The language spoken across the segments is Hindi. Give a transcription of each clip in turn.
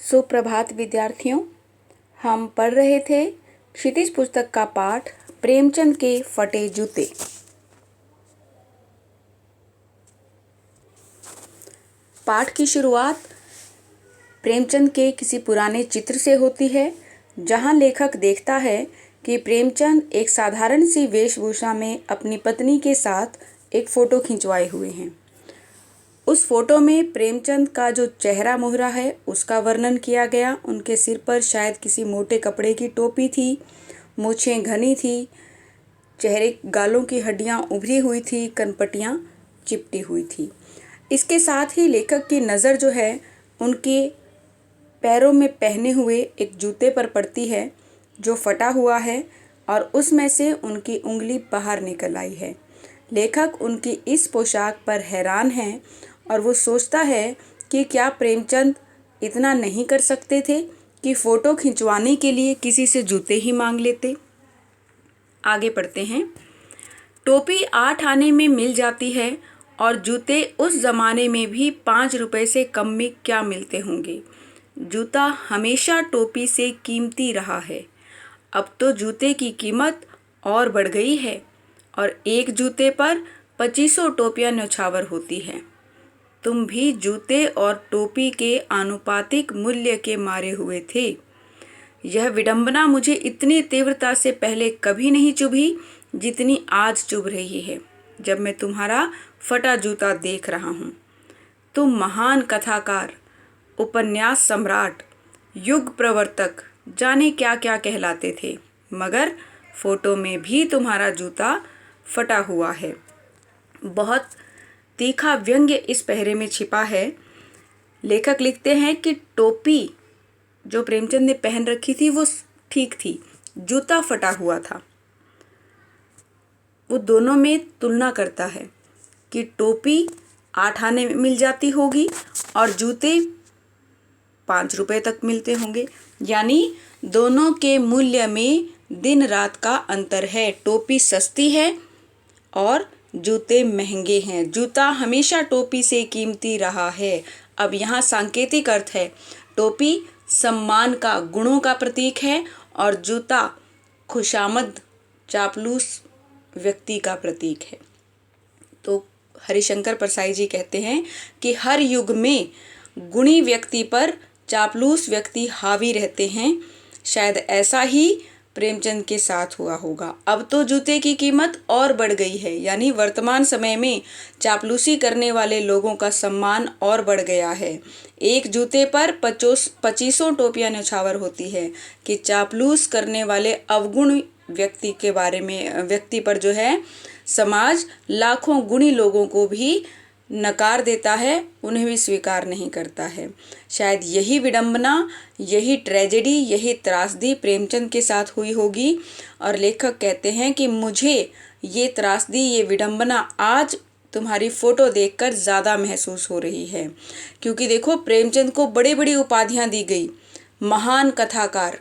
सुप्रभात विद्यार्थियों, हम पढ़ रहे थे क्षितिज पुस्तक का पाठ प्रेमचंद के फटे जूते। पाठ की शुरुआत प्रेमचंद के किसी पुराने चित्र से होती है, जहां लेखक देखता है कि प्रेमचंद एक साधारण सी वेशभूषा में अपनी पत्नी के साथ एक फोटो खिंचवाए हुए हैं। उस फोटो में प्रेमचंद का जो चेहरा मोहरा है उसका वर्णन किया गया। उनके सिर पर शायद किसी मोटे कपड़े की टोपी थी, मूछें घनी थी, चेहरे गालों की हड्डियां उभरी हुई थी, कनपटियां चिपटी हुई थी। इसके साथ ही लेखक की नज़र जो है उनके पैरों में पहने हुए एक जूते पर पड़ती है जो फटा हुआ है और उसमें से उनकी उंगली बाहर निकल आई है। लेखक उनकी इस पोशाक पर हैरान है और वो सोचता है कि क्या प्रेमचंद इतना नहीं कर सकते थे कि फ़ोटो खिंचवाने के लिए किसी से जूते ही मांग लेते। आगे पढ़ते हैं। टोपी 8 आने में मिल जाती है और जूते उस ज़माने में भी 5 रुपए से कम में क्या मिलते होंगे। जूता हमेशा टोपी से कीमती रहा है। अब तो जूते की कीमत और बढ़ गई है और एक जूते पर 2500 टोपियाँ न्यौछावर होती हैं। तुम भी जूते और टोपी के आनुपातिक मूल्य के मारे हुए थे। यह विडंबना मुझे इतनी तीव्रता से पहले कभी नहीं चुभी जितनी आज चुभ रही है, जब मैं तुम्हारा फटा जूता देख रहा हूँ। तुम महान कथाकार, उपन्यास सम्राट, युग प्रवर्तक, जाने क्या क्या कहलाते थे, मगर फोटो में भी तुम्हारा जूता फटा हुआ है। बहुत तीखा व्यंग्य इस पहरे में छिपा है। लेखक लिखते हैं कि टोपी जो प्रेमचंद ने पहन रखी थी वो ठीक थी, जूता फटा हुआ था। वो दोनों में तुलना करता है कि टोपी 8 आने में मिल जाती होगी और जूते 5 रुपए तक मिलते होंगे, यानी दोनों के मूल्य में दिन रात का अंतर है। टोपी सस्ती है और जूते महंगे हैं। जूता हमेशा टोपी से कीमती रहा है। अब यहाँ सांकेतिक अर्थ है। टोपी सम्मान का, गुणों का प्रतीक है और जूता खुशामद, चापलूस व्यक्ति का प्रतीक है। तो हरिशंकर परसाई जी कहते हैं कि हर युग में गुणी व्यक्ति पर चापलूस व्यक्ति हावी रहते हैं। शायद ऐसा ही प्रेमचंद के साथ हुआ होगा। अब तो जूते की कीमत और बढ़ गई है, यानी वर्तमान समय में चापलूसी करने वाले लोगों का सम्मान और बढ़ गया है। एक जूते पर 2500 टोपियाँ न्यौछावर होती है कि चापलूस करने वाले अवगुण व्यक्ति पर जो है समाज लाखों गुणी लोगों को भी नकार देता है, उन्हें भी स्वीकार नहीं करता है। शायद यही विडंबना, यही ट्रेजेडी, यही त्रासदी प्रेमचंद के साथ हुई होगी और लेखक कहते हैं कि मुझे ये त्रासदी, ये विडंबना आज तुम्हारी फ़ोटो देखकर ज़्यादा महसूस हो रही है। क्योंकि देखो, प्रेमचंद को बड़ी बड़ी उपाधियाँ दी गई, महान कथाकार,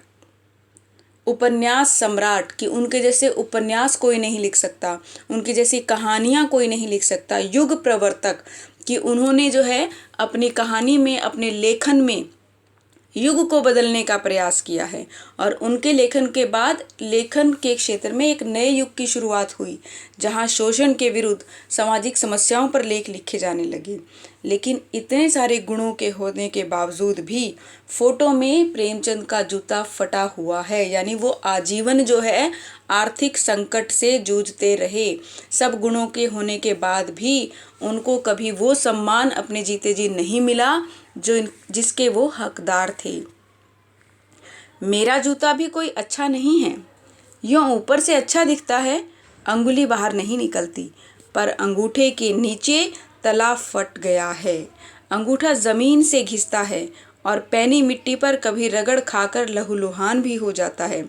उपन्यास सम्राट, कि उनके जैसे उपन्यास कोई नहीं लिख सकता, उनकी जैसी कहानियाँ कोई नहीं लिख सकता। युग प्रवर्तक, कि उन्होंने जो है अपनी कहानी में, अपने लेखन में युग को बदलने का प्रयास किया है और उनके लेखन के बाद लेखन के क्षेत्र में एक नए युग की शुरुआत हुई, जहां शोषण के विरुद्ध सामाजिक समस्याओं पर लेख लिखे जाने लगे। लेकिन इतने सारे गुणों के होने के बावजूद भी फोटो में प्रेमचंद का जूता फटा हुआ है, यानी वो आजीवन जो है आर्थिक संकट से जूझते रहे। सब गुणों के होने के बाद भी उनको कभी वो सम्मान अपने जीते जी नहीं मिला जिसके वो हकदार थे। मेरा जूता भी कोई अच्छा नहीं है, यूँ ऊपर से अच्छा दिखता है, अंगुली बाहर नहीं निकलती, पर अंगूठे के नीचे तला फट गया है। अंगूठा ज़मीन से घिसता है और पैनी मिट्टी पर कभी रगड़ खाकर लहूलुहान भी हो जाता है।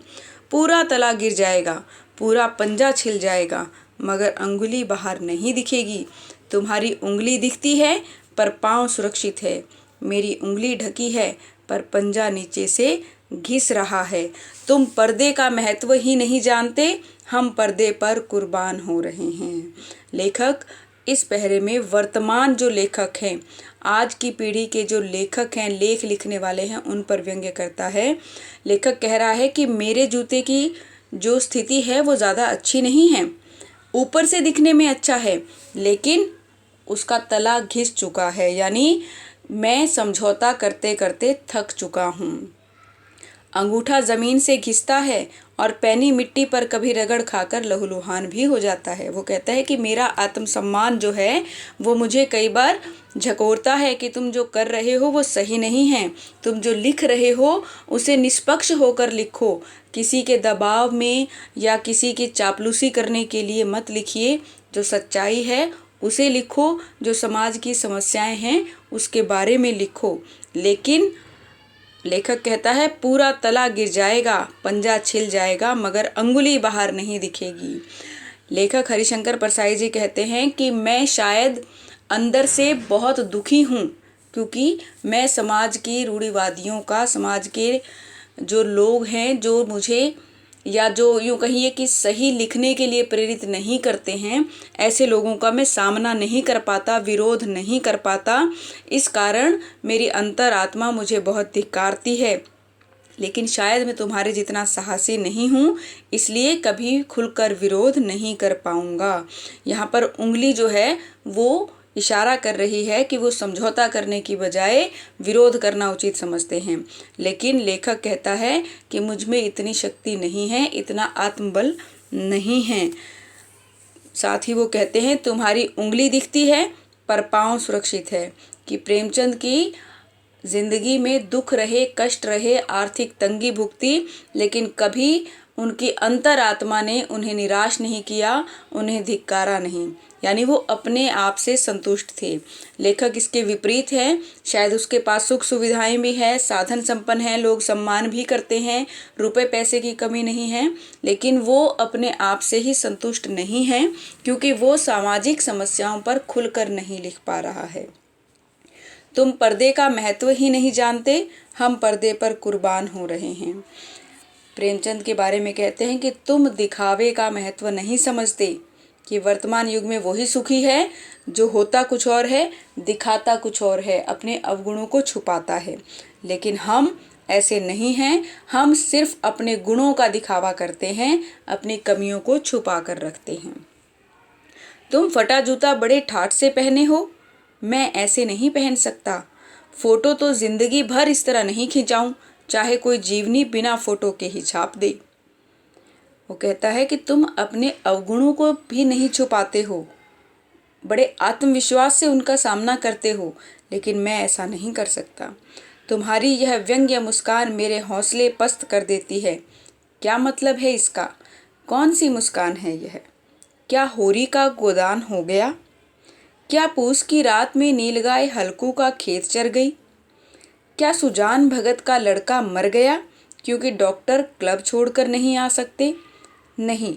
पूरा तला गिर जाएगा, पूरा पंजा छिल जाएगा, मगर अंगुली बाहर नहीं दिखेगी। तुम्हारी उंगली दिखती है पर पाँव सुरक्षित है। मेरी उंगली ढकी है पर पंजा नीचे से घिस रहा है। तुम पर्दे का महत्व ही नहीं जानते, हम पर्दे पर कुर्बान हो रहे हैं। लेखक इस पहरे में वर्तमान जो लेखक हैं, आज की पीढ़ी के जो लेखक हैं, लेख लिखने वाले हैं, उन पर व्यंग्य करता है। लेखक कह रहा है कि मेरे जूते की जो स्थिति है वो ज़्यादा अच्छी नहीं है, ऊपर से दिखने में अच्छा है लेकिन उसका तला घिस चुका है, यानी मैं समझौता करते करते थक चुका हूँ। अंगूठा ज़मीन से घिसता है और पैनी मिट्टी पर कभी रगड़ खाकर लहूलुहान भी हो जाता है। वो कहता है कि मेरा आत्मसम्मान जो है वो मुझे कई बार झकोरता है कि तुम जो कर रहे हो वो सही नहीं है, तुम जो लिख रहे हो उसे निष्पक्ष होकर लिखो, किसी के दबाव में या किसी की चापलूसी करने के लिए मत लिखिए, जो सच्चाई है उसे लिखो, जो समाज की समस्याएं हैं उसके बारे में लिखो। लेकिन लेखक कहता है पूरा तला गिर जाएगा, पंजा छिल जाएगा, मगर अंगुली बाहर नहीं दिखेगी। लेखक हरिशंकर परसाई जी कहते हैं कि मैं शायद अंदर से बहुत दुखी हूँ, क्योंकि मैं समाज की रूढ़िवादियों का, समाज के जो लोग हैं जो मुझे या जो यूँ कहिए कि सही लिखने के लिए प्रेरित नहीं करते हैं, ऐसे लोगों का मैं सामना नहीं कर पाता, विरोध नहीं कर पाता। इस कारण मेरी अंतरात्मा मुझे बहुत धिक्कारती है। लेकिन शायद मैं तुम्हारे जितना साहसी नहीं हूँ, इसलिए कभी खुलकर विरोध नहीं कर पाऊँगा। यहाँ पर उंगली जो है वो इशारा कर रही है कि वो समझौता करने की बजाय विरोध करना उचित समझते हैं। लेकिन लेखक कहता है कि मुझ में इतनी शक्ति नहीं है, इतना आत्मबल नहीं है। साथ ही वो कहते हैं तुम्हारी उंगली दिखती है पर पाँव सुरक्षित है। कि प्रेमचंद की जिंदगी में दुख रहे, कष्ट रहे, आर्थिक तंगी भुगती, लेकिन कभी उनकी अंतरात्मा ने उन्हें निराश नहीं किया, उन्हें धिक्कारा नहीं, यानी वो अपने आप से संतुष्ट थे। लेखक इसके विपरीत है, शायद उसके पास सुख सुविधाएं भी है, साधन संपन्न है, लोग सम्मान भी करते हैं, रुपए पैसे की कमी नहीं है, लेकिन वो अपने आप से ही संतुष्ट नहीं है, क्योंकि वो सामाजिक समस्याओं पर खुलकर नहीं लिख पा रहा है। तुम पर्दे का महत्व ही नहीं जानते, हम पर्दे पर कुर्बान हो रहे हैं। प्रेमचंद के बारे में कहते हैं कि तुम दिखावे का महत्व नहीं समझते, कि वर्तमान युग में वही सुखी है जो होता कुछ और है, दिखाता कुछ और है, अपने अवगुणों को छुपाता है। लेकिन हम ऐसे नहीं हैं, हम सिर्फ अपने गुणों का दिखावा करते हैं, अपनी कमियों को छुपा कर रखते हैं। तुम फटा जूता बड़े ठाठ से पहने हो, मैं ऐसे नहीं पहन सकता। फोटो तो जिंदगी भर इस तरह नहीं खिंचाऊं, चाहे कोई जीवनी बिना फोटो के ही छाप दे। वो कहता है कि तुम अपने अवगुणों को भी नहीं छुपाते हो, बड़े आत्मविश्वास से उनका सामना करते हो, लेकिन मैं ऐसा नहीं कर सकता। तुम्हारी यह व्यंग्य मुस्कान मेरे हौसले पस्त कर देती है। क्या मतलब है इसका? कौन सी मुस्कान है यह? क्या होरी का गोदान हो गया? क्या पूस की रात में नीलगाय हल्कू का खेत चर गई? क्या सुजान भगत का लड़का मर गया क्योंकि डॉक्टर क्लब छोड़कर नहीं आ सकते? नहीं,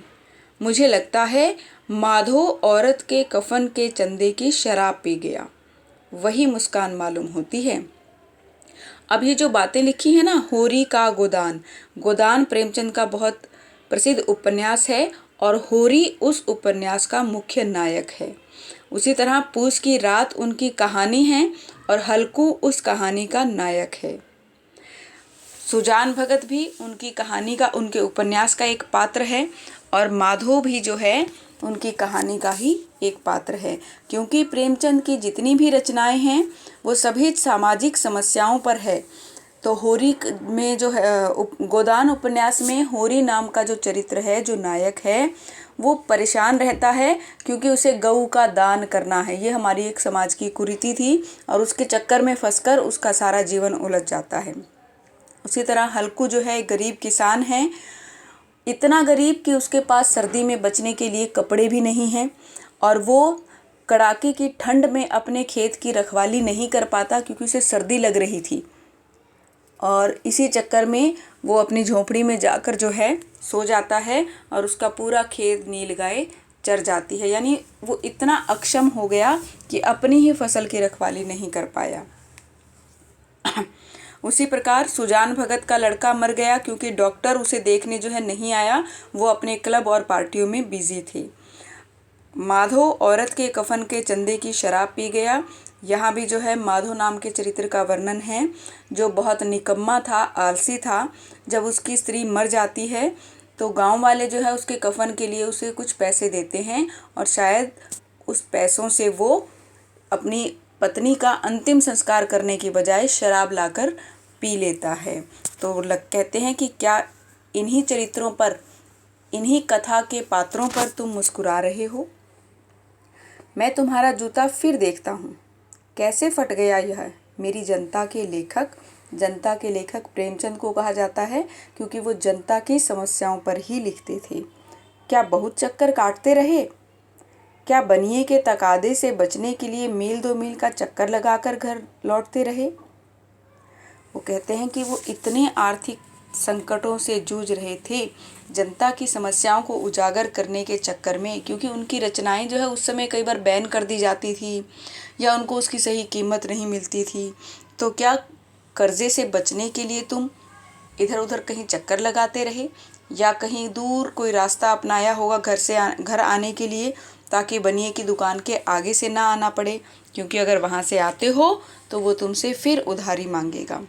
मुझे लगता है माधो औरत के कफन के चंदे की शराब पी गया, वही मुस्कान मालूम होती है। अब ये जो बातें लिखी है ना, होरी का गोदान, गोदान प्रेमचंद का बहुत प्रसिद्ध उपन्यास है और होरी उस उपन्यास का मुख्य नायक है। उसी तरह पूस की रात उनकी कहानी है और हल्कू उस कहानी का नायक है। सुजान भगत भी उनकी कहानी का, उनके उपन्यास का एक पात्र है और माधो भी जो है उनकी कहानी का ही एक पात्र है, क्योंकि प्रेमचंद की जितनी भी रचनाएं हैं वो सभी सामाजिक समस्याओं पर है। तो होरी में जो है, गोदान उपन्यास में होरी नाम का जो चरित्र है, जो नायक है, वो परेशान रहता है क्योंकि उसे गऊ का दान करना है। ये हमारी एक समाज की कुरीति थी और उसके चक्कर में फंसकर उसका सारा जीवन उलझ जाता है। उसी तरह हल्कू जो है एक गरीब किसान है, इतना गरीब कि उसके पास सर्दी में बचने के लिए कपड़े भी नहीं हैं और वो कड़ाके की ठंड में अपने खेत की रखवाली नहीं कर पाता क्योंकि उसे सर्दी लग रही थी। और इसी चक्कर में वो अपनी झोंपड़ी में जाकर जो है सो जाता है और उसका पूरा खेत नीलगाय चर जाती है, यानी वो इतना अक्षम हो गया कि अपनी ही फसल की रखवाली नहीं कर पाया। उसी प्रकार सुजान भगत का लड़का मर गया क्योंकि डॉक्टर उसे देखने जो है नहीं आया, वो अपने क्लब और पार्टियों में बिजी थे। माधो औरत के कफन के चंदे की शराब पी गया, यहाँ भी जो है माधो नाम के चरित्र का वर्णन है, जो बहुत निकम्मा था, आलसी था। जब उसकी स्त्री मर जाती है तो गांव वाले जो है उसके कफन के लिए उसे कुछ पैसे देते हैं और शायद उस पैसों से वो अपनी पत्नी का अंतिम संस्कार करने की बजाय शराब लाकर पी लेता है। तो कहते हैं कि क्या इन्हीं चरित्रों पर, इन्हीं कथा के पात्रों पर तुम मुस्कुरा रहे हो? मैं तुम्हारा जूता फिर देखता हूँ, कैसे फट गया यह। मेरी जनता के लेखक प्रेमचंद को कहा जाता है क्योंकि वो जनता की समस्याओं पर ही लिखते थे। क्या बहुत चक्कर काटते रहे? क्या बनिए के तकादे से बचने के लिए मील 2 मील का चक्कर लगाकर घर लौटते रहे? वो कहते हैं कि वो इतने आर्थिक संकटों से जूझ रहे थे, जनता की समस्याओं को उजागर करने के चक्कर में, क्योंकि उनकी रचनाएं जो है उस समय कई बार बैन कर दी जाती थी या उनको उसकी सही कीमत नहीं मिलती थी। तो क्या कर्जे से बचने के लिए तुम इधर उधर कहीं चक्कर लगाते रहे या कहीं दूर कोई रास्ता अपनाया होगा घर आने के लिए, ताकि बनिए की दुकान के आगे से ना आना पड़े, क्योंकि अगर वहाँ से आते हो तो वो तुमसे फिर उधारी मांगेगा।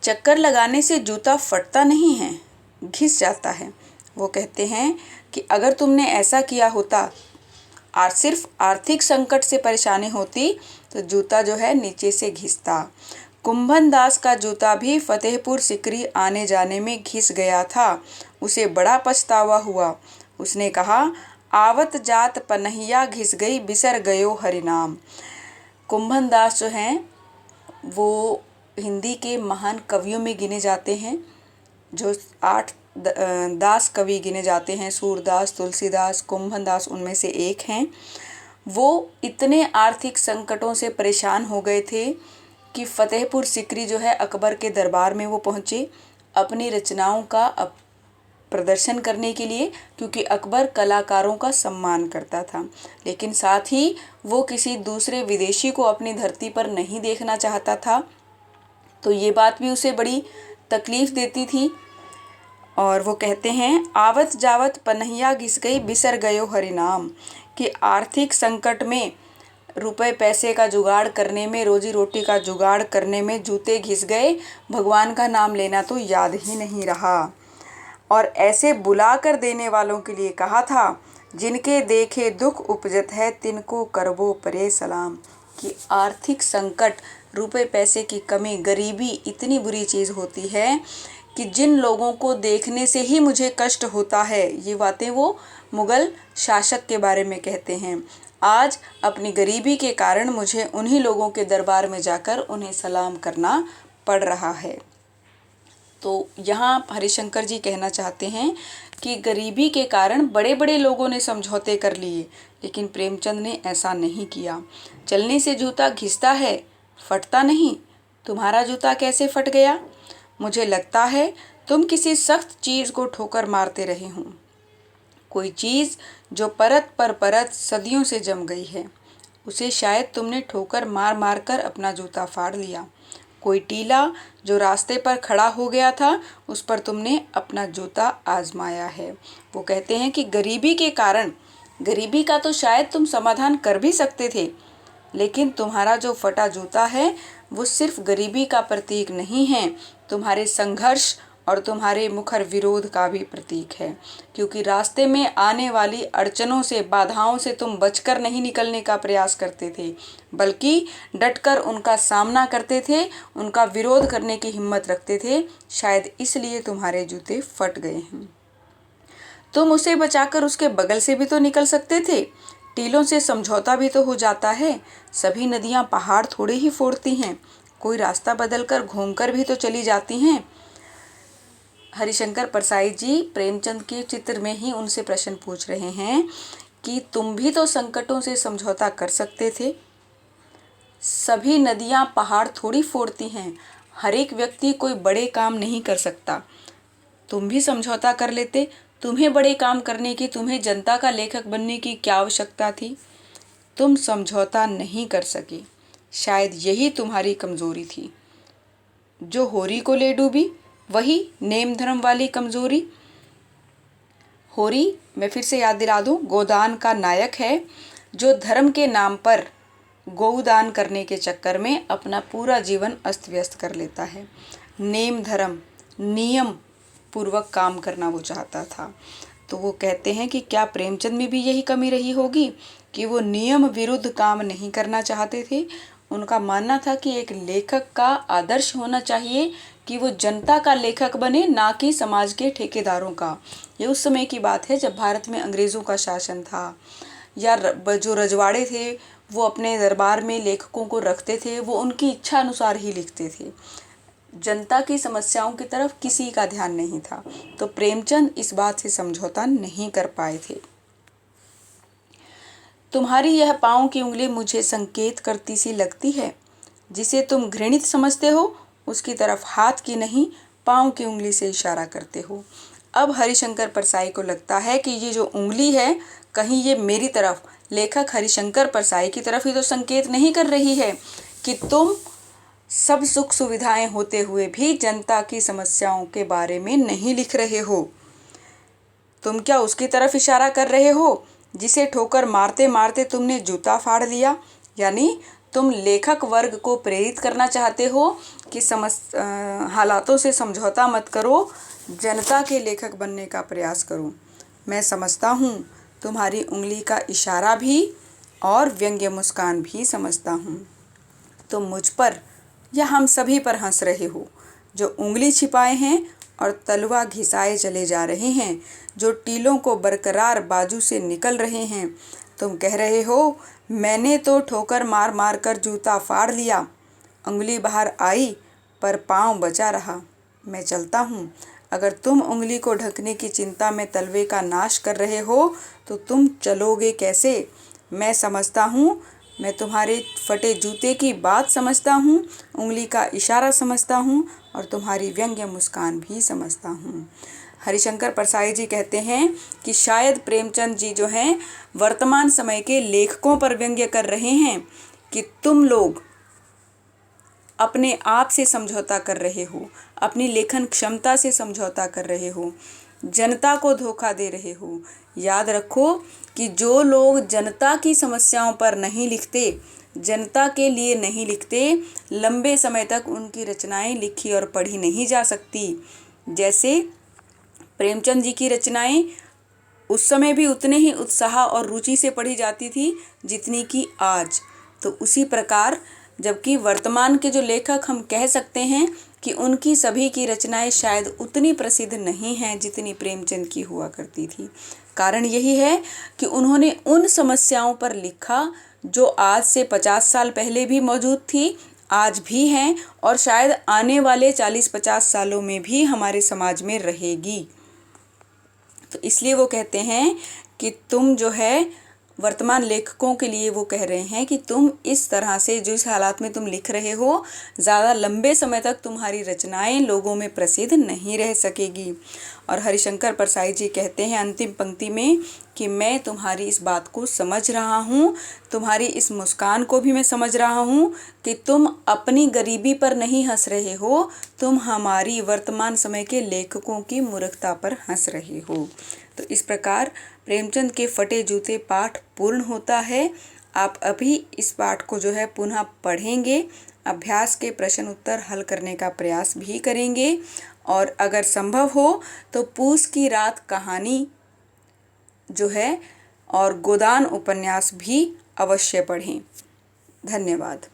चक्कर लगाने से जूता फटता नहीं है, घिस जाता है। वो कहते हैं कि अगर तुमने ऐसा किया होता और सिर्फ आर्थिक संकट से परेशानी होती तो जूता जो है नीचे से घिसता। कुंभन दास का जूता भी फतेहपुर सिकरी आने जाने में घिस गया था, उसे बड़ा पछतावा हुआ। उसने कहा, आवत जात पनहिया घिस गई, बिसर गयो हरिनाम। कुंभन दास जो हैं वो हिंदी के महान कवियों में गिने जाते हैं, जो 8 दास कवि गिने जाते हैं। सूरदास, तुलसीदास, कुंभन दास उनमें से एक हैं। वो इतने आर्थिक संकटों से परेशान हो गए थे कि फतेहपुर सिकरी जो है अकबर के दरबार में वो पहुँचे अपनी रचनाओं का प्रदर्शन करने के लिए, क्योंकि अकबर कलाकारों का सम्मान करता था, लेकिन साथ ही वो किसी दूसरे विदेशी को अपनी धरती पर नहीं देखना चाहता था। तो ये बात भी उसे बड़ी तकलीफ देती थी। और वो कहते हैं, आवत जावत पनहिया घिस गई, बिसर गयो हरिनाम, कि आर्थिक संकट में रुपए पैसे का जुगाड़ करने में, रोजी रोटी का जुगाड़ करने में जूते घिस गए, भगवान का नाम लेना तो याद ही नहीं रहा। और ऐसे बुला कर देने वालों के लिए कहा था, जिनके देखे दुख उपजत है, तिनको करबो परे सलाम। कि आर्थिक संकट, रुपए पैसे की कमी, गरीबी इतनी बुरी चीज़ होती है कि जिन लोगों को देखने से ही मुझे कष्ट होता है, ये बातें वो मुग़ल शासक के बारे में कहते हैं। आज अपनी गरीबी के कारण मुझे उन्हीं लोगों के दरबार में जाकर उन्हें सलाम करना पड़ रहा है। तो यहाँ हरिशंकर जी कहना चाहते हैं कि गरीबी के कारण बड़े बड़े लोगों ने समझौते कर लिए, लेकिन प्रेमचंद ने ऐसा नहीं किया। चलने से जूता घिसता है, फटता नहीं। तुम्हारा जूता कैसे फट गया? मुझे लगता है तुम किसी सख्त चीज़ को ठोकर मारते रहे हो, कोई चीज़ जो परत पर परत सदियों से जम गई है, उसे शायद तुमने ठोकर मार मार कर अपना जूता फाड़ लिया। कोई टीला जो रास्ते पर खड़ा हो गया था, उस पर तुमने अपना जूता आजमाया है। वो कहते हैं कि गरीबी के कारण, गरीबी का तो शायद तुम समाधान कर भी सकते थे, लेकिन तुम्हारा जो फटा जूता है वो सिर्फ गरीबी का प्रतीक नहीं है, तुम्हारे संघर्ष और तुम्हारे मुखर विरोध का भी प्रतीक है। क्योंकि रास्ते में आने वाली अड़चनों से, बाधाओं से तुम बचकर नहीं निकलने का प्रयास करते थे, बल्कि डटकर उनका सामना करते थे, उनका विरोध करने की हिम्मत रखते थे। शायद इसलिए तुम्हारे जूते फट गए हैं। तुम उसे बचाकर उसके बगल से भी तो निकल सकते थे। टीलों से समझौता भी तो हो जाता है। सभी नदियाँ पहाड़ थोड़े ही फोड़ती हैं, कोई रास्ता बदलकर घूमकर भी तो चली जाती हैं। हरिशंकर परसाई जी प्रेमचंद के चित्र में ही उनसे प्रश्न पूछ रहे हैं कि तुम भी तो संकटों से समझौता कर सकते थे। सभी नदियाँ पहाड़ थोड़ी फोड़ती हैं, हर एक व्यक्ति कोई बड़े काम नहीं कर सकता। तुम भी समझौता कर लेते। तुम्हें बड़े काम करने की, तुम्हें जनता का लेखक बनने की क्या आवश्यकता थी? तुम समझौता नहीं कर सके, शायद यही तुम्हारी कमज़ोरी थी। जो होरी को ले डूबी, वही नेम धर्म वाली कमज़ोरी। होरी, मैं फिर से याद दिला दूं, गोदान का नायक है, जो धर्म के नाम पर गौदान करने के चक्कर में अपना पूरा जीवन अस्त व्यस्त कर लेता है। नेम धर्म, नियम पूर्वक काम करना वो चाहता था। तो वो कहते हैं कि क्या प्रेमचंद में भी यही कमी रही होगी कि वो नियम विरुद्ध काम नहीं करना चाहते थे। उनका मानना था कि एक लेखक का आदर्श होना चाहिए कि वो जनता का लेखक बने, ना कि समाज के ठेकेदारों का। ये उस समय की बात है जब भारत में अंग्रेज़ों का शासन था, या जो रजवाड़े थे वो अपने दरबार में लेखकों को रखते थे, वो उनकी इच्छा अनुसार ही लिखते थे। जनता की समस्याओं की तरफ किसी का ध्यान नहीं था। तो प्रेमचंद इस बात से समझौता नहीं कर पाए थे। तुम्हारी यह पाँव की उंगली मुझे संकेत करती सी लगती है। जिसे तुम घृणित समझते हो उसकी तरफ हाथ की नहीं पाँव की उंगली से इशारा करते हो। अब हरिशंकर परसाई को लगता है कि ये जो उंगली है कहीं ये मेरी तरफ, लेखक हरिशंकर परसाई की तरफ ही तो संकेत नहीं कर रही है कि तुम सब सुख सुविधाएं होते हुए भी जनता की समस्याओं के बारे में नहीं लिख रहे हो। तुम क्या उसकी तरफ इशारा कर रहे हो जिसे ठोकर मारते मारते तुमने जूता फाड़ लिया? यानी तुम लेखक वर्ग को प्रेरित करना चाहते हो कि हालातों से समझौता मत करो, जनता के लेखक बनने का प्रयास करो। मैं समझता हूँ तुम्हारी उंगली का इशारा भी और व्यंग्य मुस्कान भी समझता हूँ। तुम मुझ पर या हम सभी पर हंस रहे हो, जो उंगली छिपाए हैं और तलवा घिसाए चले जा रहे हैं, जो टीलों को बरकरार बाजू से निकल रहे हैं। तुम कह रहे हो मैंने तो ठोकर मार मार कर जूता फाड़ लिया, उंगली बाहर आई पर पाँव बचा रहा। मैं चलता हूँ। अगर तुम उंगली को ढकने की चिंता में तलवे का नाश कर रहे हो तो तुम चलोगे कैसे? मैं समझता हूँ, मैं तुम्हारे फटे जूते की बात समझता हूँ, उंगली का इशारा समझता हूँ और तुम्हारी व्यंग्य मुस्कान भी समझता हूँ। हरिशंकर परसाई जी कहते हैं कि शायद प्रेमचंद जी जो हैं वर्तमान समय के लेखकों पर व्यंग्य कर रहे हैं कि तुम लोग अपने आप से समझौता कर रहे हो, अपनी लेखन क्षमता से समझौता कर रहे हो, जनता को धोखा दे रहे हो। याद रखो कि जो लोग जनता की समस्याओं पर नहीं लिखते, जनता के लिए नहीं लिखते, लंबे समय तक उनकी रचनाएं लिखी और पढ़ी नहीं जा सकती। जैसे प्रेमचंद जी की रचनाएं उस समय भी उतने ही उत्साह और रुचि से पढ़ी जाती थी जितनी कि आज। तो उसी प्रकार जबकि वर्तमान के जो लेखक हम कह सकते हैं कि उनकी सभी की रचनाएं शायद उतनी प्रसिद्ध नहीं हैं जितनी प्रेमचंद की हुआ करती थी। कारण यही है कि उन्होंने उन समस्याओं पर लिखा जो आज से 50 साल पहले भी मौजूद थी, आज भी हैं और शायद आने वाले 40-50 सालों में भी हमारे समाज में रहेगी। तो इसलिए वो कहते हैं कि तुम जो है वर्तमान लेखकों के लिए वो कह रहे हैं कि तुम इस तरह से जिस हालात में तुम लिख रहे हो, ज़्यादा लंबे समय तक तुम्हारी रचनाएं लोगों में प्रसिद्ध नहीं रह सकेगी। और हरिशंकर परसाई जी कहते हैं अंतिम पंक्ति में कि मैं तुम्हारी इस बात को समझ रहा हूँ, तुम्हारी इस मुस्कान को भी मैं समझ रहा हूँ कि तुम अपनी गरीबी पर नहीं हंस रहे हो, तुम हमारी वर्तमान समय के लेखकों की मूर्खता पर हंस रहे हो। तो इस प्रकार प्रेमचंद के फटे जूते पाठ पूर्ण होता है। आप अभी इस पाठ को जो है पुनः पढ़ेंगे, अभ्यास के प्रश्न उत्तर हल करने का प्रयास भी करेंगे और अगर संभव हो तो पूस की रात कहानी जो है और गोदान उपन्यास भी अवश्य पढ़ें। धन्यवाद।